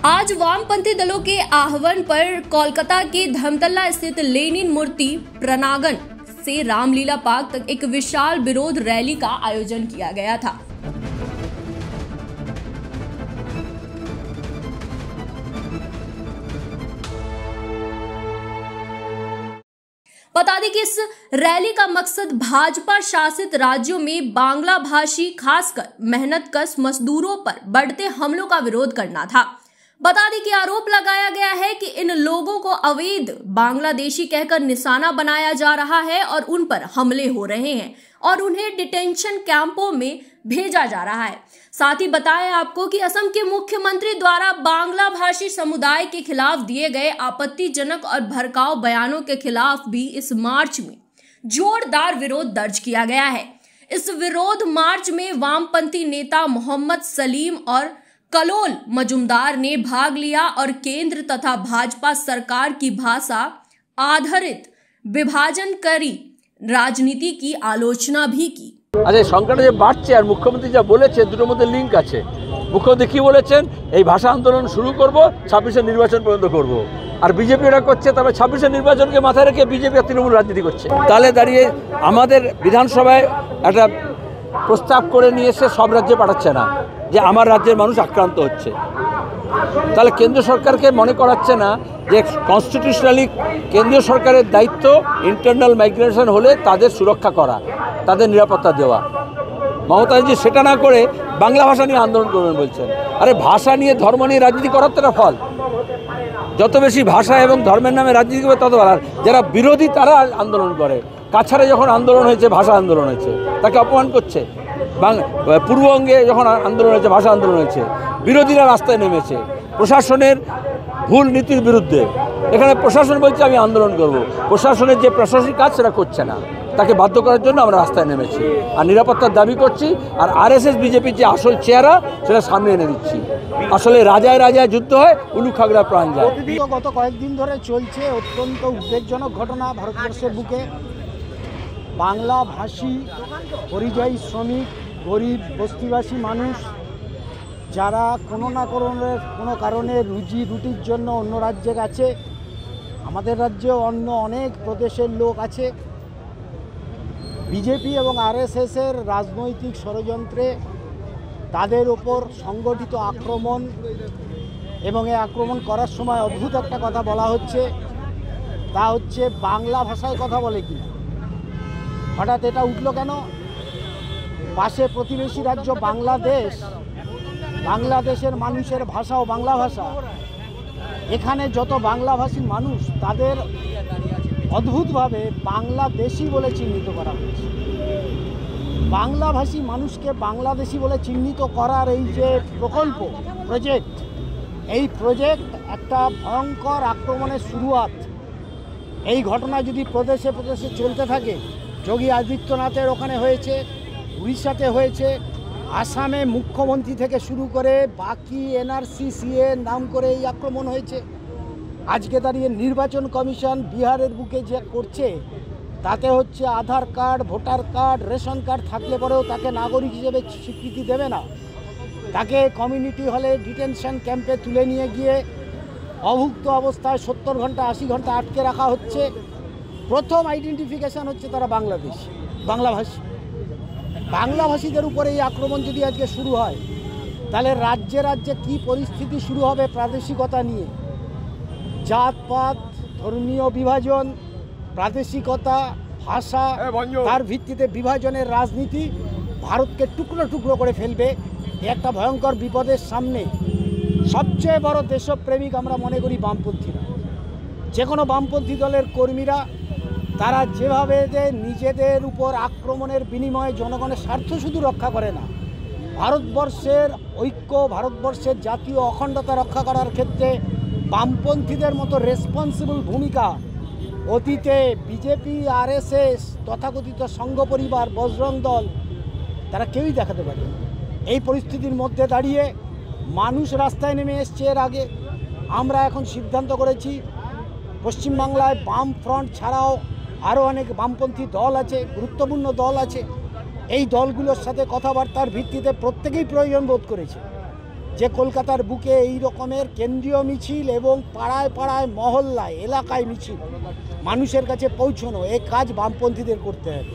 आज वामपंथी दलों के आह्वान पर कोलकाता के धमतल्ला स्थित लेनिन मूर्ति प्रांगण से रामलीला पार्क तक एक विशाल विरोध रैली का आयोजन किया गया था। बता दें कि इस रैली का मकसद भाजपा शासित राज्यों में बांग्ला भाषी खासकर मेहनतकश मजदूरों पर बढ़ते हमलों का विरोध करना था। बता दें कि आरोप लगाया गया है कि इन लोगों को अवैध बांग्लादेशी कहकर निशाना बनाया जा रहा है और उन पर हमले हो रहे हैं और उन्हें डिटेंशन कैंपों में भेजा जा रहा है। साथ ही बताएं आपको कि असम के मुख्यमंत्री द्वारा बांग्ला भाषी समुदाय के खिलाफ दिए गए आपत्तिजनक और भड़काऊ बयानों के खिलाफ भी इस मार्च में जोरदार विरोध दर्ज किया गया है। इस विरोध मार्च में वामपंथी नेता मोहम्मद सलीम और कलोल मजुमदार ने भाग लिया और केंद्र तथा भाजपा सरकार की भाषा आधारित विभाजनकारी राजनीति की आलोचना भी की। আচ্ছা, সংখ্যাটা যে বাড়ছে আর মুখ্যমন্ত্রী যা বলেছে দুটোর মধ্যে লিঙ্ক আছে। মুখ্যমন্ত্রী কি বলেছেন, এই ভাষা আন্দোলন শুরু করব, 26-এর নির্বাচন পর্যন্ত করব। আর বিজেপি এটা করছে, তবে 26-এর নির্বাচনকে মাথায় রেখে বিজেপি আর তৃণমূল রাজনীতি করছে। তাহলে দাঁড়িয়ে আমাদের বিধানসভায় একটা প্রস্তাব করে নিয়ে এসে সব রাজ্যে পাঠাচ্ছে না যে আমার রাজ্যের মানুষ আক্রান্ত হচ্ছে। তাহলে কেন্দ্র সরকারকে মনে করাচ্ছে না যে কনস্টিটিউশনালি কেন্দ্রীয় সরকারের দায়িত্ব ইন্টারনাল মাইগ্রেশন হলে তাদের সুরক্ষা করা, তাদের নিরাপত্তা দেওয়া। মমতা ব্যানার্জি সেটা না করে বাংলা ভাষা নিয়ে আন্দোলন করবেন বলছেন। আরে ভাষা নিয়ে ধর্ম নিয়ে রাজনীতি করার তো একটা ফল। যত বেশি ভাষা এবং ধর্মের নামে রাজনীতি করবে তত ভালো। যারা বিরোধী তারা আন্দোলন করে। কাছাড়ে যখন আন্দোলন হয়েছে, ভাষা আন্দোলন হয়েছে, তাকে অপমান করছে। পূর্ববঙ্গে যখন আন্দোলন হয়েছে, ভাষা আন্দোলন হয়েছে, বিরোধীরা রাস্তায় নেমেছে প্রশাসনের ভুল নীতির বিরুদ্ধে। এখানে প্রশাসন বলছে আমি আন্দোলন করব, প্রশাসনের যে প্রশাসনিক কাজ সেটা করছে না, তাকে বাধ্য করার জন্য আমরা রাস্তায় নেমেছি আর নিরাপত্তার দাবি করছি। আর আরএসএস বিজেপির যে আসল চেহারা সেটা সামনে এনে দিচ্ছি। আসলে রাজায় রাজায় যুদ্ধ হয়, উলু খাগড়া প্রাণ যায়। গত কয়েকদিন ধরে চলছে অত্যন্ত উদ্বেগজনক ঘটনা ভারতবর্ষের বুকে। বাংলা ভাষী পরিযায়ী শ্রমিক, গরিব বস্তিবাসী মানুষ যারা কোনো কারণে রুজি রুটির জন্য অন্য রাজ্যে গেছে, আমাদের রাজ্যেও অন্য অনেক প্রদেশের লোক আছে। বিজেপি এবং আরএসএসের রাজনৈতিক ষড়যন্ত্রে তাদের ওপর সংগঠিত আক্রমণ এবং এই আক্রমণ করার সময় অদ্ভুত একটা কথা বলা হচ্ছে, তা হচ্ছে বাংলা ভাষায় কথা বলে কিনা। হঠাৎ এটা উঠল কেন? পাশে প্রতিবেশী রাজ্য বাংলাদেশের মানুষের ভাষাও বাংলা ভাষা। এখানে যত বাংলাভাষী মানুষ তাদের অদ্ভুতভাবে বাংলাদেশি বলে চিহ্নিত করা হয়েছে। বাংলাভাষী মানুষকে বাংলাদেশি বলে চিহ্নিত করার এই যে প্রজেক্ট, এই প্রজেক্ট একটা ভয়ঙ্কর আক্রমণের শুরুয়াত। এই ঘটনা যদি প্রদেশে প্রদেশে চলতে থাকে, যোগী আদিত্যনাথের ওখানে হয়েছে, উড়িষ্যাতে হয়েছে, আসামে মুখ্যমন্ত্রী থেকে শুরু করে বাকি এনআরসি সিএ নাম করে এই আক্রমণ হয়েছে। আজকে দাঁড়িয়ে নির্বাচন কমিশন বিহারের বুকে যে করছে, তাতে হচ্ছে Aadhaar card, voter card, ration card থাকলে পরেও তাকে নাগরিক হিসেবে স্বীকৃতি দেবে না। তাকে কমিউনিটি হলে ডিটেনশন ক্যাম্পে তুলে নিয়ে গিয়ে অভুক্ত অবস্থায় 70 ঘন্টা 80 ঘন্টা আটকে রাখা হচ্ছে। প্রথম আইডেন্টিফিকেশান হচ্ছে তারা বাংলাভাষী। বাংলাভাষীদের উপরে এই আক্রমণ যদি আজকে শুরু হয়, তাহলে রাজ্যে রাজ্যে কী পরিস্থিতি শুরু হবে প্রাদেশিকতা নিয়ে। জাতপাত, ধর্মীয় বিভাজন, প্রাদেশিকতা, ভাষা, তার ভিত্তিতে বিভাজনের রাজনীতি ভারতকে টুকরো টুকরো করে ফেলবে। একটা ভয়ঙ্কর বিপদের সামনে সবচেয়ে বড় দেশপ্রেমিক আমরা মনে করি বামপন্থীরা। যে কোনো বামপন্থী দলের কর্মীরা তারা যেভাবে যে নিজেদের উপর আক্রমণের বিনিময়ে জনগণের স্বার্থ শুধু রক্ষা করে না, ভারতবর্ষের ঐক্য, ভারতবর্ষের জাতীয় অখণ্ডতা রক্ষা করার ক্ষেত্রে বামপন্থীদের মতো রেসপন্সিবল ভূমিকা অতীতে বিজেপি, আরএসএস, তথাকথিত সংঘ পরিবার, বজরং দল তারা কেউই দেখাতে পারে। এই পরিস্থিতির মধ্যে দাঁড়িয়ে মানুষ রাস্তায় নেমে এসছে। এর আগে আমরা এখন সিদ্ধান্ত করেছি পশ্চিমবাংলায় বাম ফ্রন্ট ছাড়াও আরও অনেক বামপন্থী দল আছে, গুরুত্বপূর্ণ দল আছে। এই দলগুলোর সাথে কথাবার্তার ভিত্তিতে প্রত্যেকেই প্রয়োজন বোধ করেছে যে কলকাতার বুকে এই রকমের কেন্দ্রীয় মিছিল এবং পাড়ায় পাড়ায় মহল্লায় এলাকায় মিছিল মানুষের কাছে পৌঁছানো, এই কাজ বামপন্থীদের করতে হবে।